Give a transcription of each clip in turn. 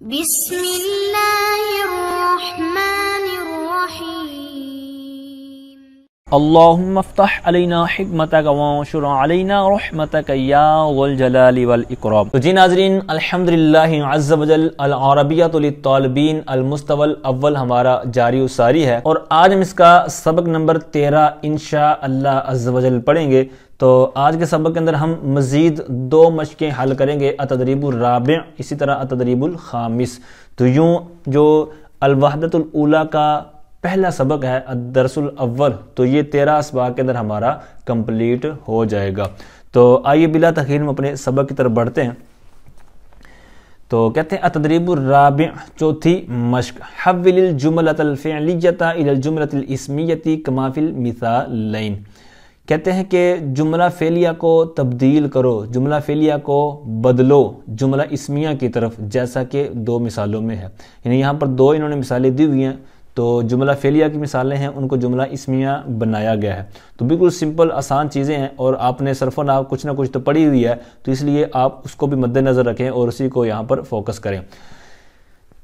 بسم اللہ الرحمن الرحیم اللہم افتح علینا حکمتک وانشر علینا رحمتک یا ذو الجلال والاکرام۔ تو جی ناظرین، الحمدللہ عز وجل العربیۃ للطالبین المستوى الاول ہمارا جاری و ساری ہے، اور آج ہم اس کا سبق نمبر 13 انشاءاللہ عز وجل پڑھیں گے۔ تو آج کے سبق کے اندر ہم مزید 2 مشقیں حل کریں گے، التدریب الرابع، اسی طرح التدریب الخامس۔ تو یوں جو الوحدۃ الاولیٰ کا پہلا سبق ہے الدرس الاول، تو یہ 13 اسباق کے اندر ہمارا کمپلیٹ ہو جائے گا۔ تو آئیے بلا تاخیر ہم اپنے سبق کی طرف بڑھتے ہیں۔ تو کہتے ہیں التدریب الرابع، چوتھی مشق، حول الجملۃ الفعلیۃ الی الجملۃ الاسمیۃ کما فی المثالین۔ کہتے ہیں کہ جملہ فعلیہ کو تبدیل کرو، جملہ فعلیہ کو بدلو جملہ اسمیہ کی طرف، جیسا کہ 2 مثالوں میں ہے۔ یعنی یہاں پر 2 انہوں نے مثالیں دی ہوئی ہیں، تو جملہ فعلیہ کی مثالیں ہیں، ان کو جملہ اسمیہ بنایا گیا ہے۔ تو بالکل سمپل آسان چیزیں ہیں، اور آپ نے صرف و نحو کچھ نہ کچھ تو پڑھی ہوئی ہے، تو اس لیے آپ اس کو بھی مد نظر رکھیں اور اسی کو یہاں پر فوکس کریں۔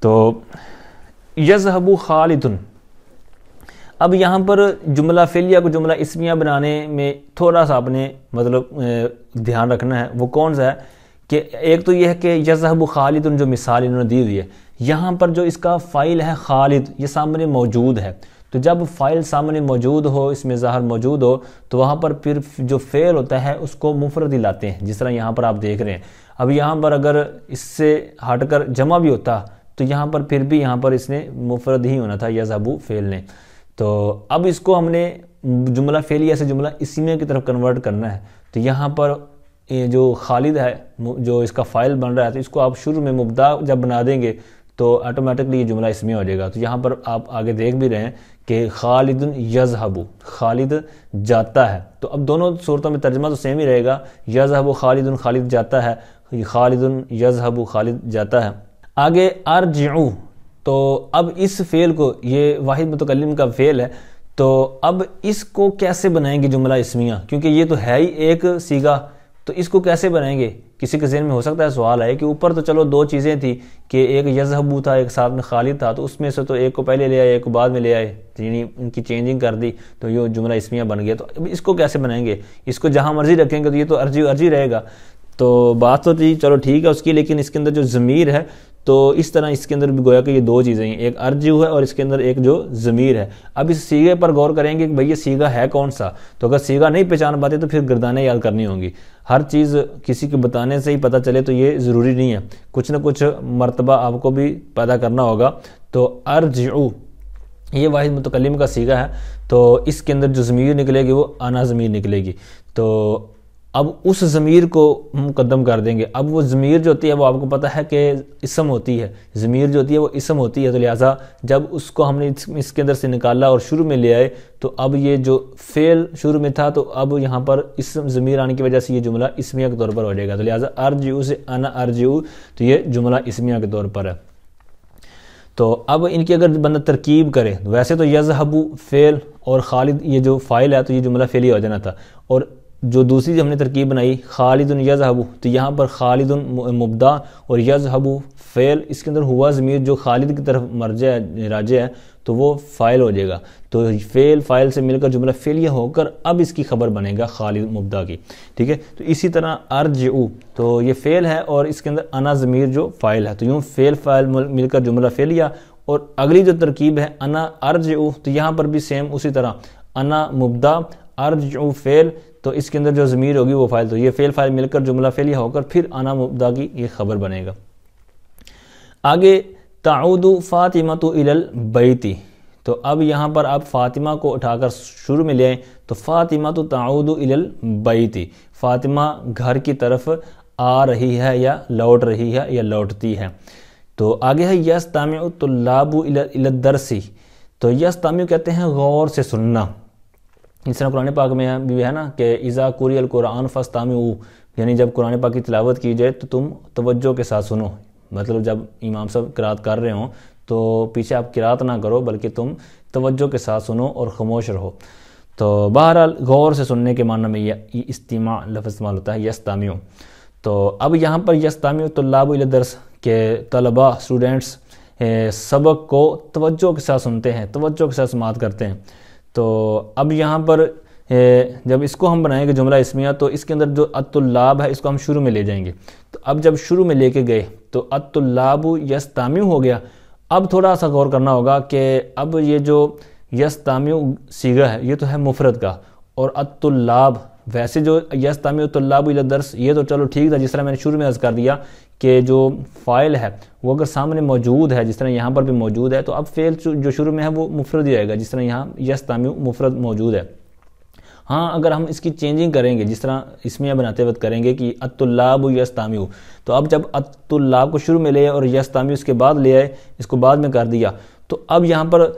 تو یذهب خالد، اب یہاں پر جملہ فعلیہ کو جملہ اسمیہ بنانے میں تھوڑا سا آپ نے دھیان رکھنا ہے۔ وہ کون سا ہے کہ ایک تو یہ ہے کہ یذهب خالد جو مثال انہوں نے دی ہوئی ہے، یہاں پر جو اس کا فاعل ہے خالد، یہ سامنے موجود ہے۔ تو جب فاعل سامنے موجود ہو، اس میں ظاہر موجود ہو، تو وہاں پر پھر جو فعل ہوتا ہے اس کو مفرد ہی لاتے ہیں، جس طرح یہاں پر آپ دیکھ رہے ہیں۔ اب یہاں پر اگر اس سے ہٹ کر جمع بھی ہوتا تو یہاں پر پھر بھی یہاں پر اس نے مفرد ہی ہونا تھا، یذهب فعل نے۔ تو اب اس کو ہم نے جملہ فعلیہ سے جملہ اسمیہ کی طرف کنورٹ کرنا ہے۔ تو یہاں پر جو خالد ہے، جو اس کا فاعل بن رہا ہے، تو اس کو آپ شروع میں مبدا جب بنا دیں گے تو آٹومیٹکلی یہ جملہ اسمیہ ہو جائے گا۔ تو یہاں پر آپ آگے دیکھ بھی رہے ہیں کہ خالد یذهب، خالد جاتا ہے۔ تو اب دونوں صورتوں میں ترجمہ تو سیم ہی رہے گا، یذهب خالد، خالد جاتا ہے، خالد یذهب، خالد جاتا ہے۔ آگے ارجعوا، تو اب اس فعل کو، یہ واحد متکلم کا فعل ہے، تو اب اس کو کیسے بنائیں گے جملہ اسمیہ، کیونکہ یہ تو ہے ہی ایک صیغہ، تو اس کو کیسے بنائیں گے؟ کسی کے ذہن میں ہو سکتا ہے سوال ہے کہ اوپر تو چلو 2 چیزیں تھی، کہ ایک یذهب تھا، ایک ساتھ میں خالد تھا، تو اس میں سے تو ایک کو پہلے لے آئے، ایک کو بعد میں لے آئے، یعنی ان کی چینجنگ کر دی، تو یہ جملہ اسمیہ بن گیا۔ تو اب اس کو کیسے بنائیں گے؟ اس کو جہاں مرضی رکھیں گے تو یہ تو ارجی رہے گا۔ تو بات تو جی چلو ٹھیک ہے اس کی، لیکن اس کے اندر جو ضمیر ہے، تو اس طرح اس کے اندر بھی گویا کہ یہ 2 چیزیں ہیں، ایک ارجو ہے اور اس کے اندر ایک جو ضمیر ہے۔ اب اس صیغے پر غور کریں گے کہ بھئی یہ صیغہ ہے کون سا، تو اگر صیغہ نہیں پہچان پاتے تو پھر گردانیں یاد کرنی ہوں گی۔ ہر چیز کسی کے بتانے سے ہی پتہ چلے تو یہ ضروری نہیں ہے، کچھ نہ کچھ مرتبہ آپ کو بھی پیدا کرنا ہوگا۔ تو ارجعو یہ واحد متکلم کا صیغہ ہے، تو اس کے اندر جو ضمیر نکلے گی وہ انا ضمیر نکلے گی۔ تو اب اس ضمیر کو مقدم کر دیں گے۔ اب وہ ضمیر جو ہوتی ہے وہ آپ کو پتہ ہے کہ اسم ہوتی ہے، ضمیر جو ہوتی ہے وہ اسم ہوتی ہے، تو لہٰذا جب اس کو ہم نے اس کے اندر سے نکالا اور شروع میں لے آئے، تو اب یہ جو فعل شروع میں تھا، تو اب یہاں پر اسم ضمیر آنے کی وجہ سے یہ جملہ اسمیہ کے طور پر ہو جائے گا۔ تو لہٰذا ارجعو سے انا ارجعو، تو یہ جملہ اسمیہ کے طور پر ہے۔ تو اب ان کی اگر بندہ ترکیب کرے، ویسے تو یذهب فعل اور خالد یہ جو فاعل ہے، تو یہ جملہ فعلی ہو جانا تھا، اور جو دوسری ہم نے ترکیب بنائی خالد یذهب، تو یہاں پر خالد مبدا اور یذهب فعل، اس کے اندر ہوا ضمیر جو خالد کی طرف راجع ہے، تو وہ فاعل ہو جائے گا۔ تو فعل فاعل سے مل کر جملہ فعلیہ ہو کر اب اس کی خبر بنے گا خالد مبدا کی، ٹھیک ہے۔ تو اسی طرح ارجعو، تو یہ فعل ہے اور اس کے اندر انا ضمیر جو فاعل ہے، تو یوں فعل فاعل مل کر جملہ فعلیہ، اور اگلی جو ترکیب ہے انا ارجعو، تو یہاں پر بھی سیم اسی طرح انا مبدا ارجعو فعل، تو اس کے اندر جو ضمیر ہوگی وہ فاعل، تو یہ فعل فاعل مل کر جملہ فعلیہ ہو کر پھر انا مبدا کی یہ خبر بنے گا۔ آگے تعود فاطمہ الی البیت، تو اب یہاں پر آپ فاطمہ کو اٹھا کر شروع میں لے آئیں، تو فاطمہ تعود الی البیت، فاطمہ گھر کی طرف آ رہی ہے یا لوٹ رہی ہے یا لوٹتی ہے۔ تو آگے ہے یستمع الطلاب الی الدرس، تو یستمع کہتے ہیں غور سے سننا، اس طرح قرآن پاک میں بھی ہے نا کہ اذا قرئ القرآن فاستمعوا، یعنی جب قرآن پاک کی تلاوت کی جائے تو تم توجہ کے ساتھ سنو، مطلب جب امام صاحب قرات کر رہے ہوں تو پیچھے آپ قرات نہ کرو بلکہ تم توجہ کے ساتھ سنو اور خاموش رہو۔ تو بہرحال غور سے سننے کے معنی میں یہ استماع لفظ استعمال ہوتا ہے یستمع۔ تو اب یہاں پر یستمع الطلاب الی الدرس کہ طلبہ اسٹوڈنٹس سبق کو توجہ کے ساتھ سنتے ہیں، توجہ کے ساتھ سماعت کرتے ہیں۔ تو اب یہاں پر جب اس کو ہم بنائیں گے جملہ اسمیہ، تو اس کے اندر جو الطلاب ہے اس کو ہم شروع میں لے جائیں گے۔ تو اب جب شروع میں لے کے گئے تو الطلاب یستمع ہو گیا۔ اب تھوڑا سا غور کرنا ہوگا کہ اب یہ جو یستمع صیغہ ہے یہ تو ہے مفرد کا، اور الطلاب ویسے جو یستمع الطلاب الی الدرس یہ تو چلو ٹھیک تھا، جس طرح میں نے شروع میں عرض کر دیا کہ جو فاعل ہے وہ اگر سامنے موجود ہے، جس طرح یہاں پر بھی موجود ہے، تو اب فعل جو شروع میں ہے وہ مفرد ہی آئے گا، جس طرح یہاں یستمع مفرد موجود ہے۔ ہاں اگر ہم اس کی چینجنگ کریں گے، جس طرح اسمیہ بناتے وقت کریں گے کہ الطلاب یستمع، تو اب جب الطلاب کو شروع میں لے اور یستمع اس کے بعد لے آئے، اس کو بعد میں کر دیا، تو اب یہاں پر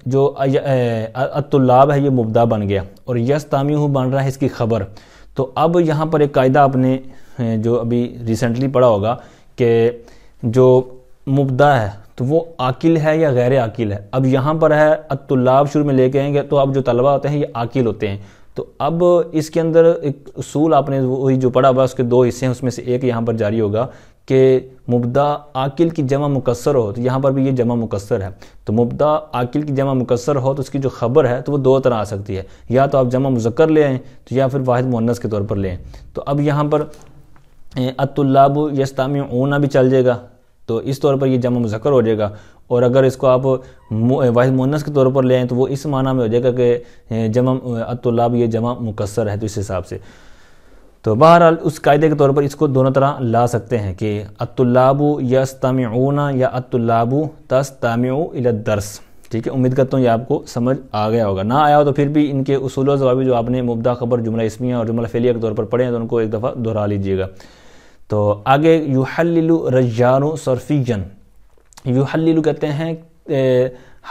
جو الطلاب ہے یہ مبتدا بن گیا اور یستمع بن رہا ہے اس کی خبر۔ تو اب یہاں پر ایک قاعدہ آپ نے جو ابھی ریسنٹلی پڑھا ہوگا کہ جو مبتدا ہے تو وہ عاقل ہے یا غیر عاقل ہے۔ اب یہاں پر ہے الطلاب شروع میں لے کے آئیں گے، تو اب جو طلبہ ہوتے ہیں یہ عاقل ہوتے ہیں۔ تو اب اس کے اندر ایک اصول آپ نے وہی جو پڑھا ہوا اس کے دو حصے ہیں، اس میں سے ایک یہاں پر جاری ہوگا کہ مبتدا عاقل کی جمع مکسر ہو، تو یہاں پر بھی یہ جمع مکسر ہے، تو مبتدا عاقل کی جمع مکسر ہو تو اس کی جو خبر ہے تو وہ دو طرح آ سکتی ہے، یا تو آپ جمع مذکر لے آئیں تو یا پھر واحد مؤنث کے طور پر لے آئیں۔ تو اب یہاں پر الطلاب یستمعون بھی چل جائے گا، تو اس طور پر یہ جمع مذکر ہو جائے گا، اور اگر اس کو آپ واحد مؤنث کے طور پر لے آئیں تو وہ اس معنی میں ہو جائے گا کہ جمع الطلاب یہ جمع مکسر ہے، تو اس حساب سے تو بہرحال اس قاعدے کے طور پر اس کو دونوں طرح لا سکتے ہیں کہ الطلاب یستمعون یا الطلاب تستمع الی الدرس۔ ٹھیک ہے، امید کرتا ہوں یہ آپ کو سمجھ آ گیا ہوگا، نہ آیا ہو تو پھر بھی ان کے اصول و ضوابط جو آپ نے مبتدا خبر جملہ اسمیہ اور جملہ فعلیہ کے طور پر پڑھے ہیں تو ان کو ایک دفعہ دہرا لیجئے گا۔ تو آگے یحلل رجان صرفیا، یحلل کہتے ہیں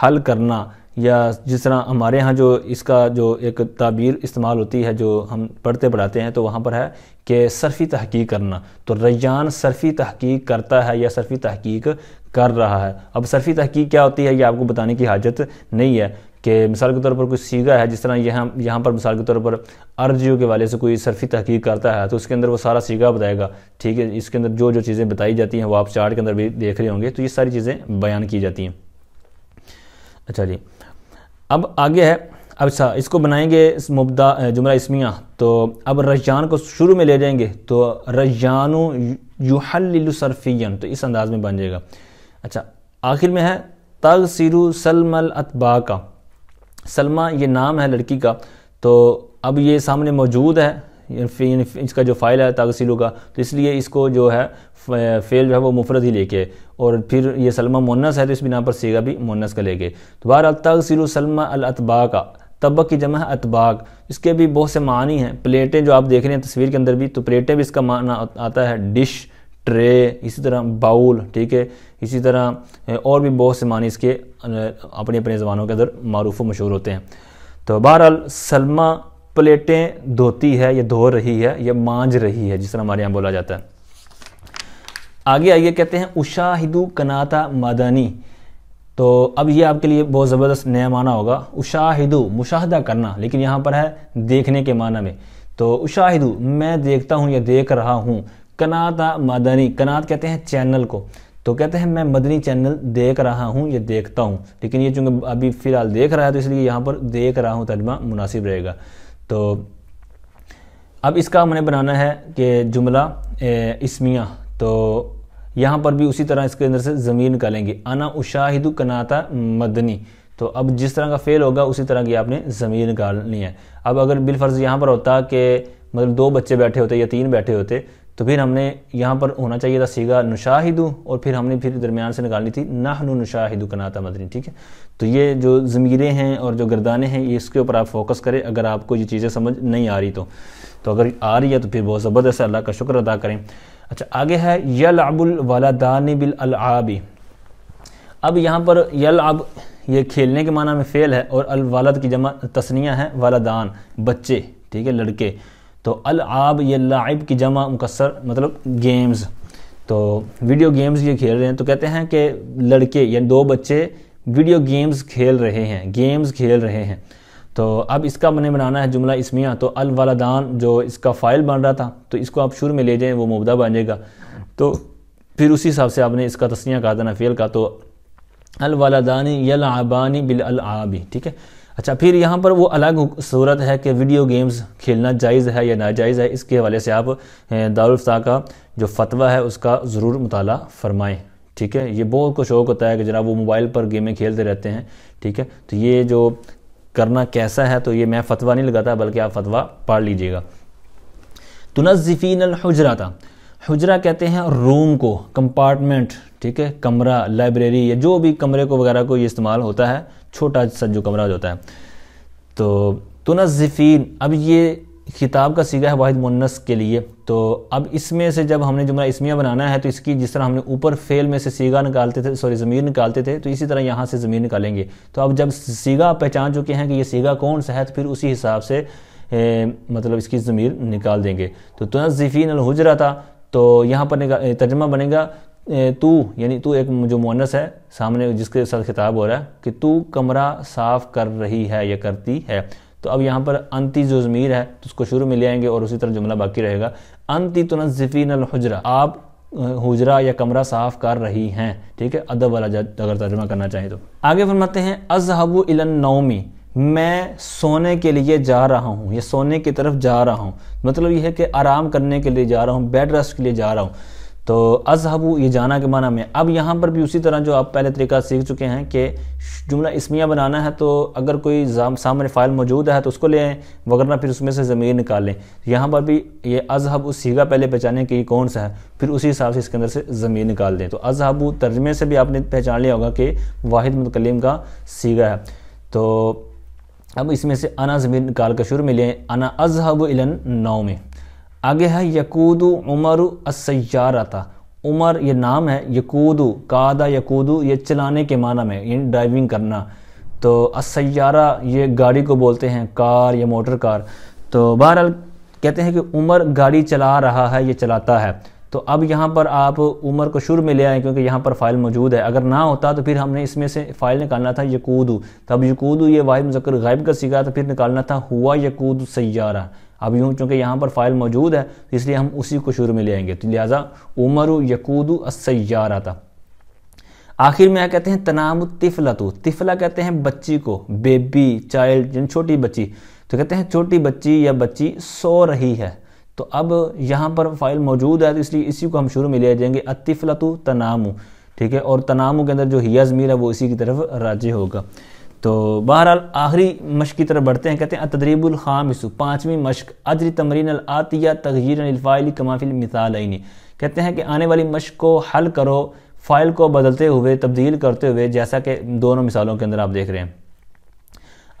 حل کرنا، یا جس طرح ہمارے ہاں جو اس کا جو ایک تعبیر استعمال ہوتی ہے جو ہم پڑھتے پڑھاتے ہیں تو وہاں پر ہے کہ صرفی تحقیق کرنا، تو ریان صرفی تحقیق کرتا ہے یا صرفی تحقیق کر رہا ہے۔ اب صرفی تحقیق کیا ہوتی ہے یہ آپ کو بتانے کی حاجت نہیں ہے کہ مثال کے طور پر کوئی صیغہ ہے، جس طرح یہاں پر مثال کے طور پر ارجیو کے والے سے کوئی صرفی تحقیق کرتا ہے تو اس کے اندر وہ سارا صیغہ بتائے گا۔ ٹھیک ہے، اس کے اندر جو چیزیں بتائی جاتی ہیں وہ آپ چارٹ کے اندر بھی دیکھ رہے ہوں گے، تو یہ ساری چیزیں بیان کی جاتی ہیں۔ اچھا جی، اب آگے ہے، اب اس کو بنائیں گے مبتدا جملہ اسمیہ، تو اب رجان کو شروع میں لے جائیں گے تو رجان یحلل صرفیا، تو اس انداز میں بن جائے گا۔ اچھا، آخر میں ہے تغسل سلمى الاتباع، سلمہ یہ نام ہے لڑکی کا، تو اب یہ سامنے موجود ہے، اس کا جو فاعل ہے تغسل کا، تو اس لیے اس کو جو ہے فعل جو ہے وہ مفرد ہی لے کے، اور پھر یہ سلمہ مؤنث ہے تو اس بنا پر صیغہ بھی مؤنث کا لے کے، تو بہرحال تغسل سلمى الاتباع، طبق کی جمع ہے اتباع، اس کے بھی بہت سے معنی ہیں۔ پلیٹیں جو آپ دیکھ رہے ہیں تصویر کے اندر بھی، تو پلیٹیں بھی اس کا معنی آتا ہے ڈش، ٹرے، اسی طرح باؤل، ٹھیک ہے، اسی طرح اور بھی بہت سے معنی اس کے اپنے اپنے زبانوں کے اندر معروف و مشہور ہوتے ہیں۔ تو بہرحال سلمہ پلیٹیں دھوتی ہے یا دھو رہی ہے یا مانج رہی ہے، جس طرح ہمارے یہاں بولا جاتا ہے۔ آگے آئیے، کہتے ہیں اشاہدو قناۃ مدنی، تو اب یہ آپ کے لیے بہت زبردست نیا معنی ہوگا۔ اشاہدو مشاہدہ کرنا، لیکن یہاں پر ہے دیکھنے کے معنی میں، تو اشاہدو میں دیکھتا ہوں یا دیکھ رہا ہوں، قناۃ مدنی، قناۃ کہتے ہیں چینل کو، تو کہتے ہیں میں مدنی چینل دیکھ رہا ہوں یا دیکھتا ہوں، لیکن یہ چونکہ ابھی فی الحال دیکھ رہا ہے تو اس لیے یہاں پر دیکھ رہا ہوں ترجمہ مناسب رہے گا۔ تو اب اس کا ہم نے بنانا ہے کہ جملہ اسمیہ، تو یہاں پر بھی اسی طرح اس کے اندر سے ضمیر نکالیں گے، انا اشاہد قناۃ مدنی، تو اب جس طرح کا فعل ہوگا اسی طرح کی آپ نے ضمیر نکالنی ہے۔ اب اگر بالفرض یہاں پر ہوتا کہ مطلب 2 بچے بیٹھے ہوتے یا 3 بیٹھے ہوتے تو پھر ہم نے یہاں پر ہونا چاہیے تھا صیغہ نشاہد، اور پھر ہم نے پھر درمیان سے نکالنی تھی نحن نشاہد قناۃ مدنی۔ ٹھیک ہے، تو یہ جو ضمیریں ہیں اور جو گردانیں ہیں یہ اس کے اوپر آپ فوکس کریں اگر آپ کو یہ چیزیں سمجھ نہیں آ رہی تو اگر آ رہی ہے تو پھر بہت زبردست اللہ کا شکر ادا کریں۔ اچھا، آگے ہے یلعب الولدان بالالعاب، اب یہاں پر یلعب یہ کھیلنے کے معنی میں فعل ہے، اور الولد کی جمع تثنیہ ہے ولدان، بچے، ٹھیک ہے، لڑکے، تو العاب یہ لاعب کی جمع مکسر مطلب گیمز، تو ویڈیو گیمز یہ کھیل رہے ہیں، تو کہتے ہیں کہ لڑکے یعنی 2 بچے ویڈیو گیمز کھیل رہے ہیں، تو اب اس کا میں نے بنانا ہے جملہ اسمیہ، تو الولدان جو اس کا فاعل بن رہا تھا تو اس کو آپ شروع میں لے جائیں وہ مبتدا بن جائے گا، تو پھر اسی حساب سے آپ نے اس کا تسنیہ کہا دینا فعل کا، تو الولدانی یلعبانی بالالعاب، ٹھیک ہے۔ اچھا، پھر یہاں پر وہ الگ صورت ہے کہ ویڈیو گیمز کھیلنا جائز ہے یا ناجائز ہے، اس کے حوالے سے آپ دارالفتاء کا جو فتویٰ ہے اس کا ضرور مطالعہ فرمائیں، ٹھیک ہے۔ یہ بہت کو شوق ہوتا ہے کہ جناب وہ موبائل پر گیمیں کھیلتے رہتے ہیں، ٹھیک ہے، تو یہ جو کرنا کیسا ہے، تو یہ میں فتویٰ نہیں لگاتا بلکہ آپ فتویٰ پڑھ لیجئے گا۔ تنظفین الحجرۃ، حجرہ کہتے ہیں روم کو، کمپارٹمنٹ، ٹھیک ہے، کمرہ، لائبریری یا جو بھی کمرے کو وغیرہ کو یہ استعمال ہوتا ہے، چھوٹا سا جو کمرہ ہوتا ہے۔ تو تنظفین، اب یہ خطاب کا صیغہ ہے واحد مؤنث کے لیے، تو اب اس میں سے جب ہم نے جملہ اسمیہ بنانا ہے تو اس کی جس طرح ہم نے اوپر فعل میں سے صیغہ نکالتے تھے، ضمیر نکالتے تھے، تو اسی طرح یہاں سے ضمیر نکالیں گے۔ تو اب جب صیغہ پہچان چکے ہیں کہ یہ صیغہ کون سا ہے، تو پھر اسی حساب سے مطلب اس کی ضمیر نکال دیں گے۔ تو تنظفین الحجرۃ، تو یہاں پر ترجمہ بنے گا تو، یعنی تو ایک جو مؤنث ہے سامنے جس کے ساتھ خطاب ہو رہا ہے کہ تو کمرہ صاف کر رہی ہے یا کرتی ہے۔ تو اب یہاں پر انتی جو ضمیر ہے تو اس کو شروع میں لے آئیں گے اور اسی طرح جملہ باقی رہے گا، انتی تنظفین الحجرہ، آپ حجرہ یا کمرہ صاف کر رہی ہیں، ٹھیک ہے، ادب والا اگر ترجمہ کرنا چاہیں تو۔ آگے فرماتے ہیں اذهب الى النوم، میں سونے کے لیے جا رہا ہوں یا سونے کی طرف جا رہا ہوں، مطلب یہ ہے کہ آرام کرنے کے لیے جا رہا ہوں، بیڈ ریسٹ کے لیے جا رہا ہوں۔ تو اذهب یہ جانا کے معنی میں، اب یہاں پر بھی اسی طرح جو آپ پہلے طریقہ سیکھ چکے ہیں کہ جملہ اسمیہ بنانا ہے تو اگر کوئی سامنے فاعل موجود ہے تو اس کو لے آئیں، وگرنہ پھر اس میں سے ضمیر نکال لیں۔ یہاں پر بھی یہ اذهب صیغہ پہلے پہچانیں کہ یہ کون سا ہے، پھر اسی حساب سے اس کے اندر سے ضمیر نکال دیں۔ تو اذهب ترجمے سے بھی آپ نے پہچان لیا ہوگا کہ واحد متکلم کا صیغہ ہے۔ تو اب اس میں سے انا ضمیر نکال کر شروع میں لیں، انا اذهب الى النوم۔ آگے ہے یقود عمر السیارۃ، عمر یہ نام ہے، یقود قادہ یقود یہ چلانے کے معنی میں، یعنی ڈرائیونگ کرنا، تو السیارہ یہ گاڑی کو بولتے ہیں، کار یا موٹر کار۔ تو بہرحال کہتے ہیں کہ عمر گاڑی چلا رہا ہے، یہ چلاتا ہے۔ تو اب یہاں پر آپ عمر کو شروع میں لے آئیں کیونکہ یہاں پر فاعل موجود ہے، اگر نہ ہوتا تو پھر ہم نے اس میں سے فاعل نکالنا تھا یقود، تب یقود یہ واحد مذکر غائب کا صیغہ، تو پھر نکالنا تھا ہوا یقود سیارہ۔ اب یوں چونکہ یہاں پر فاعل موجود ہے تو اس لیے ہم اسی کو شروع میں لے آئیں گے، تو لہٰذا عمر یقود السیارۃ۔ آخر میں کہتے ہیں تنام الطفلۃ، طفلہ کہتے ہیں بچی کو، بیبی، چائلڈ، یعنی چھوٹی بچی، تو کہتے ہیں چھوٹی بچی یا بچی سو رہی ہے۔ تو اب یہاں پر فاعل موجود ہے تو اس لیے اسی کو ہم شروع میں لے جائیں گے، الطفلۃ تنام، ٹھیک ہے، اور تنام کے اندر جو ہیا ضمیر ہے وہ اسی کی طرف راجع ہوگا۔ تو بہرحال آخری مشق کی طرف بڑھتے ہیں، کہتے ہیں التدریب الخامس، پانچویں مشق، اجری تمرین الآتیہ تغییرا للفاعل کما فی المثالین، کہتے ہیں کہ آنے والی مشق کو حل کرو فاعل کو بدلتے ہوئے، تبدیل کرتے ہوئے، جیسا کہ دونوں مثالوں کے اندر آپ دیکھ رہے ہیں۔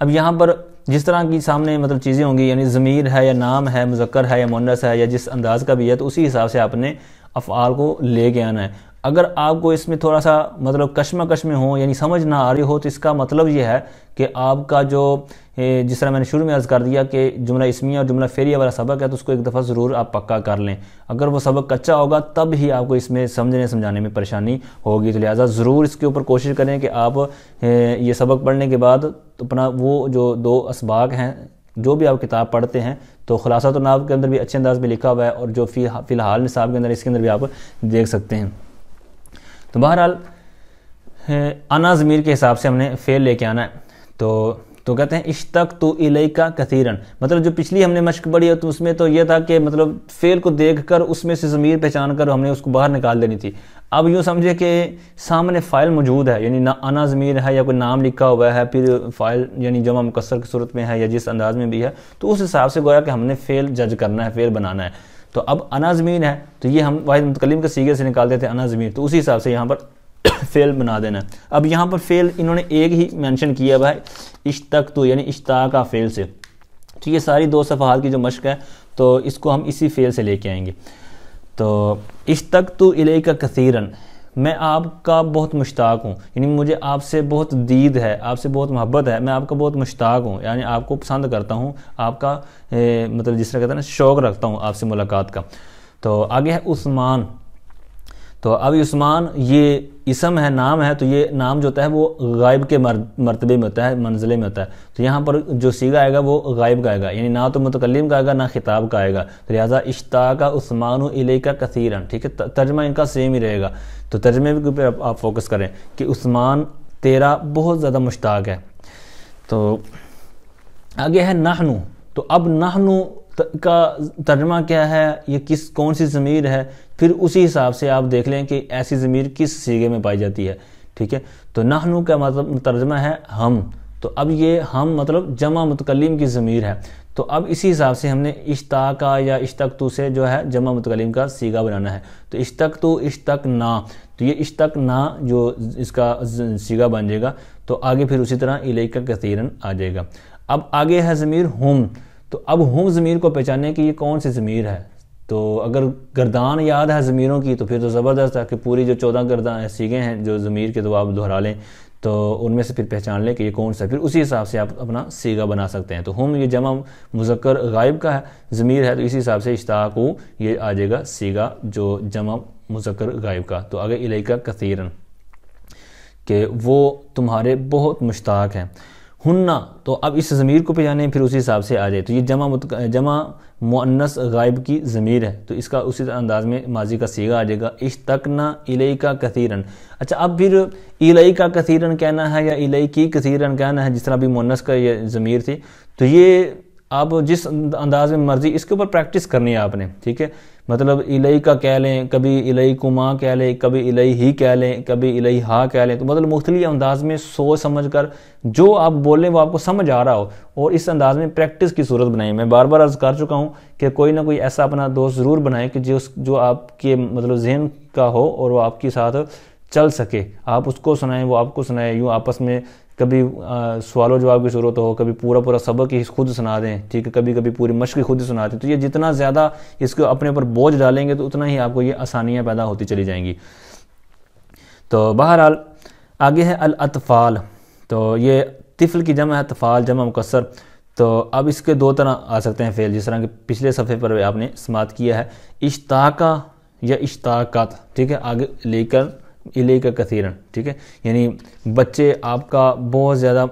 اب یہاں پر جس طرح کی سامنے مطلب چیزیں ہوں گی، یعنی ضمیر ہے یا نام ہے، مذکر ہے یا مؤنث ہے یا جس انداز کا بھی ہے، تو اسی حساب سے آپ نے افعال کو لے کے آنا ہے۔ اگر آپ کو اس میں تھوڑا سا مطلب کشمکش میں ہو، یعنی سمجھ نہ آ رہی ہو، تو اس کا مطلب یہ ہے کہ آپ کا جو جس طرح میں نے شروع میں عرض کر دیا کہ جملہ اسمیہ اور جملہ فعلیہ والا سبق ہے، تو اس کو ایک دفعہ ضرور آپ پکا کر لیں۔ اگر وہ سبق کچا ہوگا تب ہی آپ کو اس میں سمجھانے میں پریشانی ہوگی، تو لہٰذا ضرور اس کے اوپر کوشش کریں کہ آپ یہ سبق پڑھنے کے بعد اپنا وہ جو 2 اسباق ہیں، جو بھی آپ کتاب پڑھتے ہیں، تو خلاصۃ النحو کے اندر بھی اچھے انداز میں لکھا ہوا ہے، اور جو فی الحال نصاب کے اندر اس کے اندر بھی آپ دیکھ سکتے ہیں۔ تو بہرحال انا ضمیر کے حساب سے ہم نے فعل لے کے آنا ہے۔ تو کہتے ہیں اشتقت الیک کثیرا، مطلب جو پچھلی ہم نے مشق پڑھی ہے تو اس میں تو یہ تھا کہ مطلب فعل کو دیکھ کر اس میں سے ضمیر پہچان کر ہم نے اس کو باہر نکال دینی تھی۔ اب یوں سمجھے کہ سامنے فاعل موجود ہے، یعنی انا ضمیر ہے یا کوئی نام لکھا ہوا ہے، پھر فاعل یعنی جمع مکسر کی صورت میں ہے یا جس انداز میں بھی ہے، تو اس حساب سے گویا کہ ہم نے فعل جج کرنا ہے، فعل بنانا ہے۔ تو اب انا ضمیر ہے تو یہ ہم واحد متکلم کے صیغے سے نکال دیتے ہیں انا ضمیر، تو اسی حساب سے یہاں پر فعل بنا دینا ہے۔ اب یہاں پر فعل انہوں نے ایک ہی مینشن کیا ہے اشتقت، یعنی اشتاق فعل سے، تو یہ ساری 2 صفحات کی جو مشق ہے تو اس کو ہم اسی فعل سے لے کے آئیں گے۔ تو اشتقت الیک کثیرا، میں آپ کا بہت مشتاق ہوں، یعنی مجھے آپ سے بہت دید ہے، آپ سے بہت محبت ہے، میں آپ کا بہت مشتاق ہوں، یعنی آپ کو پسند کرتا ہوں، آپ کا مطلب جس طرح کہتے ہیں نا شوق رکھتا ہوں آپ سے ملاقات کا۔ تو آگے ہے عثمان، تو اب عثمان یہ اسم ہے، نام ہے، تو یہ نام جو ہوتا ہے وہ غائب کے مرتبے میں ہوتا ہے، منزلے میں ہوتا ہے. تو یہاں پر جو صیغہ آئے گا وہ غائب کا آئے گا، یعنی نہ تو متکلم کا آئے گا نہ خطاب کا آئے گا. تو لہٰذا اشتاق عثمان الیک کثیرا، ٹھیک ہے، ترجمہ ان کا سیم ہی رہے گا. تو ترجمے کے اوپر آپ فوکس کریں کہ عثمان تیرا بہت زیادہ مشتاق ہے. تو آگے ہے نحنو. تو اب نحنو کا ترجمہ کیا ہے، یہ کون سی ضمیر ہے، پھر اسی حساب سے آپ دیکھ لیں کہ ایسی ضمیر کس صیغے میں پائی جاتی ہے. ٹھیک ہے، تو نحنو کا مطلب ترجمہ ہے ہم. تو اب یہ ہم مطلب جمع متکلم کی ضمیر ہے. تو اب اسی حساب سے ہم نے اشتاقا یا اشتقتو سے جو ہے جمع متکلم کا صیغہ بنانا ہے. تو اشتقتو اشتقنا، تو یہ اشتقنا جو اس کا صیغہ بن جائے گا. تو آگے پھر اسی طرح الیک کثیرن آ جائے گا. اب آگے ہے ضمیر ہم. تو اب ہم ضمیر کو پہچانے کہ یہ کون سی ضمیر ہے. تو اگر گردان یاد ہے ضمیروں کی تو پھر تو زبردست ہے کہ پوری جو 14 گردان صیغے ہیں جو ضمیر کے تو آپ دہرا لیں، تو ان میں سے پھر پہچان لیں کہ یہ کون سا ہے، پھر اسی حساب سے آپ اپنا صیغہ بنا سکتے ہیں. تو ہم یہ جمع مذکر غائب کا ہے ضمیر ہے، تو اسی حساب سے اشتاقو یہ آ جائے گا صیغہ جو جمع مذکر غائب کا. تو آگے الیک کثیرن کہ وہ تمہارے بہت مشتاق ہیں. ہننا، تو اب اس ضمیر کو پہچانیں پھر اسی حساب سے آ جائے. تو یہ جمع مؤنث غائب کی ضمیر ہے، تو اس کا اسی انداز میں ماضی کا صیغہ آ جائے گا اشتقنا الیک کثیرن. اچھا، اب پھر الیک کثیرن کہنا ہے یا الیکی کثیرن کہنا ہے، جس طرح بھی مؤنث کا یہ ضمیر تھی. تو یہ آپ جس انداز میں مرضی اس کے اوپر پریکٹس کرنی ہے آپ نے. ٹھیک ہے، مطلب الیکا کہہ لیں، کبھی الیکما کہہ لیں، کبھی الیہی کہہ لیں، کبھی الیہا کہہ لیں. تو مطلب مختلف انداز میں سوچ سمجھ کر جو آپ بولیں وہ آپ کو سمجھ آ رہا ہو، اور اس انداز میں پریکٹس کی صورت بنائیں. میں بار بار عرض کر چکا ہوں کہ کوئی نہ کوئی ایسا اپنا دوست ضرور بنائیں کہ جو آپ کے مطلب ذہن کا ہو اور وہ آپ کے ساتھ چل سکے. آپ اس کو سنائیں، وہ آپ کو سنائیں، یوں آپس میں کبھی سوال و جواب کی صورت ہو، کبھی پورا سبق ہی خود سنا دیں. ٹھیک ہے، کبھی پوری مشق خود ہی سنا دیں. تو یہ جتنا زیادہ اس کو اپنے اوپر بوجھ ڈالیں گے تو اتنا ہی آپ کو یہ آسانیاں پیدا ہوتی چلی جائیں گی. تو بہرحال آگے ہے الاطفال. تو یہ طفل کی جمع ہے، اطفال جمع مکسر. تو اب اس کے دو طرح آ سکتے ہیں فعل، جس طرح کہ پچھلے صفحے پر آپ نے سماعت کیا ہے، اشتاقا یا اشتاقات. ٹھیک ہے، آگے لے کر الیک کثیرن. ٹھیک ہے، یعنی بچے آپ کے بہت زیادہ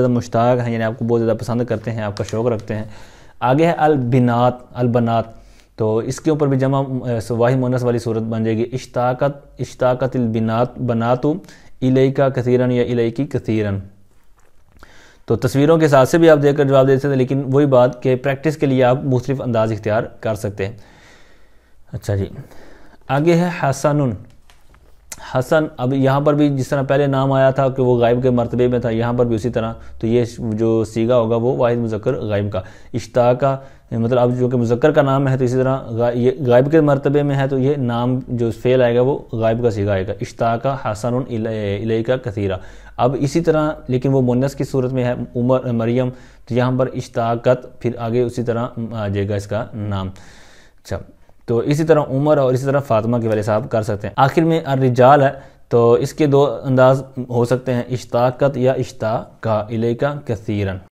مشتاق ہیں، یعنی آپ کو بہت زیادہ پسند کرتے ہیں، آپ کا شوق رکھتے ہیں. آگے ہے البنات. تو اس کے اوپر بھی جمع واحد مؤنث والی صورت بن جائے گی، اشتاقت البنات بناتو الیک کثیرن یا الیکی کثیرن. تو تصویروں کے ساتھ سے بھی آپ دیکھ کر جواب دے سکتے ہیں، لیکن وہی بات کہ پریکٹس کے لیے آپ مختلف انداز اختیار کر سکتے ہیں. اچھا جی، آگے ہے حسن. اب یہاں پر بھی جس طرح پہلے نام آیا تھا کہ وہ غائب کے مرتبے میں تھا، یہاں پر بھی اسی طرح. تو یہ جو صیغہ ہوگا وہ واحد مذکر غائب کا. اشتاقا مطلب اب جو کہ مذکر کا نام ہے، تو اسی طرح یہ غائب کے مرتبے میں ہے، تو یہ نام جو فعل آئے گا وہ غائب کا صیغہ آئے گا. اشتاقا حسن الیک کثیرا. اب اسی طرح لیکن وہ مؤنث کی صورت میں ہے، مریم. تو یہاں پر اشتاقت، پھر آگے اسی طرح آ جائے گا اس کا نام. اچھا، تو اسی طرح عمر اور اسی طرح فاطمہ کے والے سے آپ کر سکتے ہیں. آخر میں الرجال ہے، تو اس کے دو انداز ہو سکتے ہیں، اشتاقت یا اشتاقا الیک کثیرن.